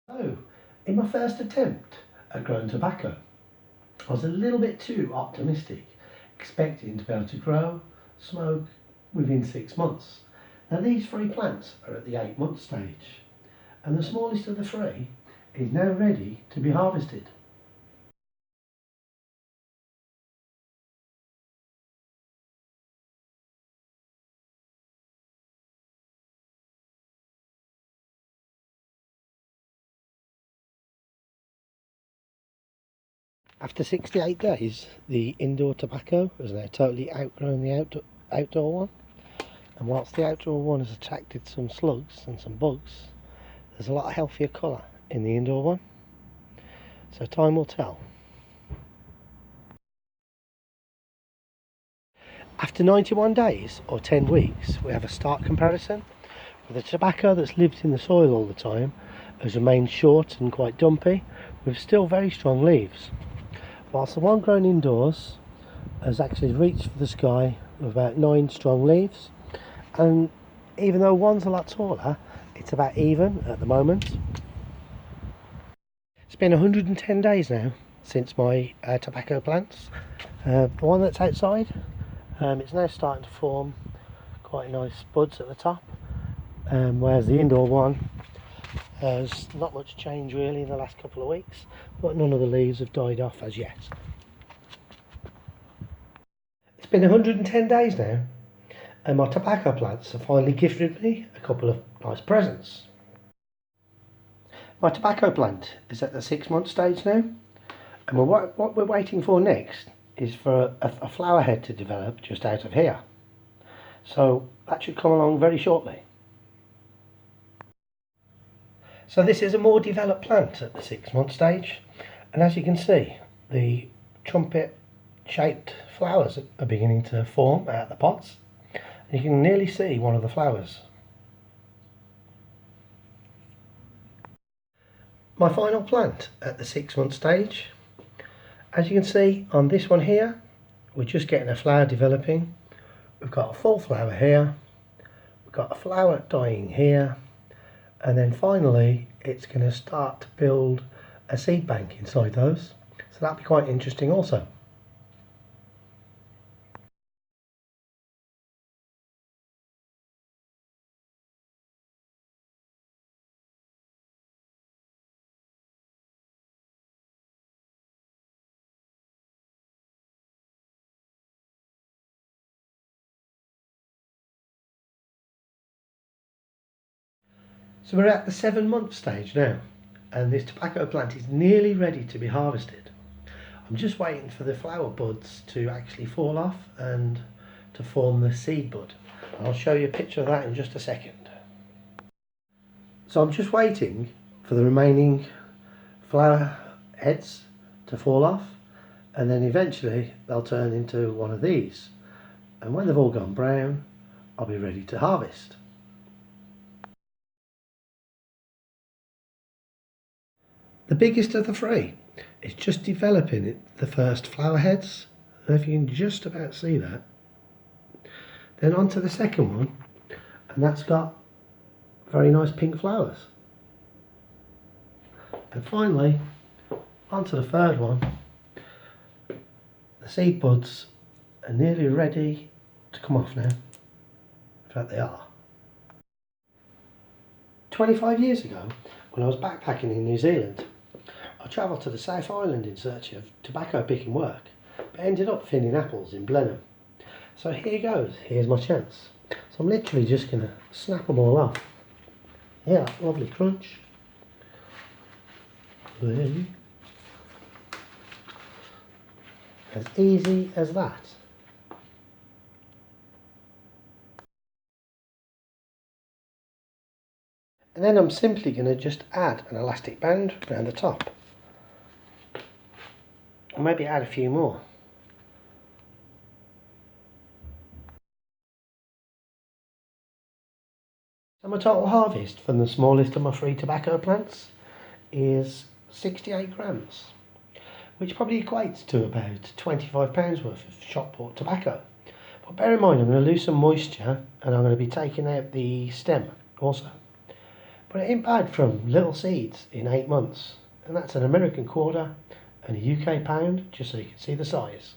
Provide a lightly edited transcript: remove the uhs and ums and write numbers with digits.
So, in my first attempt at growing tobacco, I was a little bit too optimistic, expecting to be able to grow smoke within 6 months. Now these 3 plants are at the 8-month stage, and the smallest of the 3 is now ready to be harvested. After 68 days, the indoor tobacco has now totally outgrown the outdoor one. And whilst the outdoor one has attracted some slugs and some bugs, there's a lot healthier colour in the indoor one. So time will tell. After 91 days or 10 weeks, we have a stark comparison. With the tobacco that's lived in the soil all the time has remained short and quite dumpy, with still very strong leaves. Whilst the one grown indoors has actually reached for the sky with about 9 strong leaves, and even though one's a lot taller, it's about even at the moment. It's been 110 days now since my tobacco plants. The one that's outside, it's now starting to form quite nice buds at the top, whereas the indoor one has not much change really in the last couple of weeks, but none of the leaves have died off as yet. It's been 110 days now, and my tobacco plants have finally gifted me a couple of nice presents. My tobacco plant is at the 6-month stage now, and what we're waiting for next is for a flower head to develop just out of here. So that should come along very shortly. So this is a more developed plant at the 6-month stage, and as you can see, the trumpet shaped flowers are beginning to form out of the pots. You can nearly see one of the flowers. My final plant at the 6-month stage, as you can see on this one here, we're just getting a flower developing. We've got a full flower here, we've got a flower dying here, and then finally it's going to start to build a seed bank inside those, so that'll be quite interesting also. So we're at the 7-month stage now, and this tobacco plant is nearly ready to be harvested. I'm just waiting for the flower buds to actually fall off and to form the seed bud. I'll show you a picture of that in just a second. So I'm just waiting for the remaining flower heads to fall off, and then eventually they'll turn into one of these. And when they've all gone brown, I'll be ready to harvest. The biggest of the 3 is just developing the first flower heads, and if you can just about see that. Then on to the second one, and that's got very nice pink flowers. And finally, onto the third one. The seed buds are nearly ready to come off now. In fact, they are. 25 years ago, when I was backpacking in New Zealand, I travelled to the South Island in search of tobacco picking work, but ended up thinning apples in Blenheim. So here goes, here's my chance. So I'm literally just going to snap them all off. Yeah, lovely crunch. As easy as that. And then I'm simply going to just add an elastic band around the top. And maybe add a few more. So my total harvest from the smallest of my 3 tobacco plants is 68 grams, which probably equates to about £25 worth of shop bought tobacco. But bear in mind, I'm going to lose some moisture, and I'm going to be taking out the stem also. But it ain't bad from little seeds in 8 months. And that's an American quarter and a UK pound, just so you can see the size.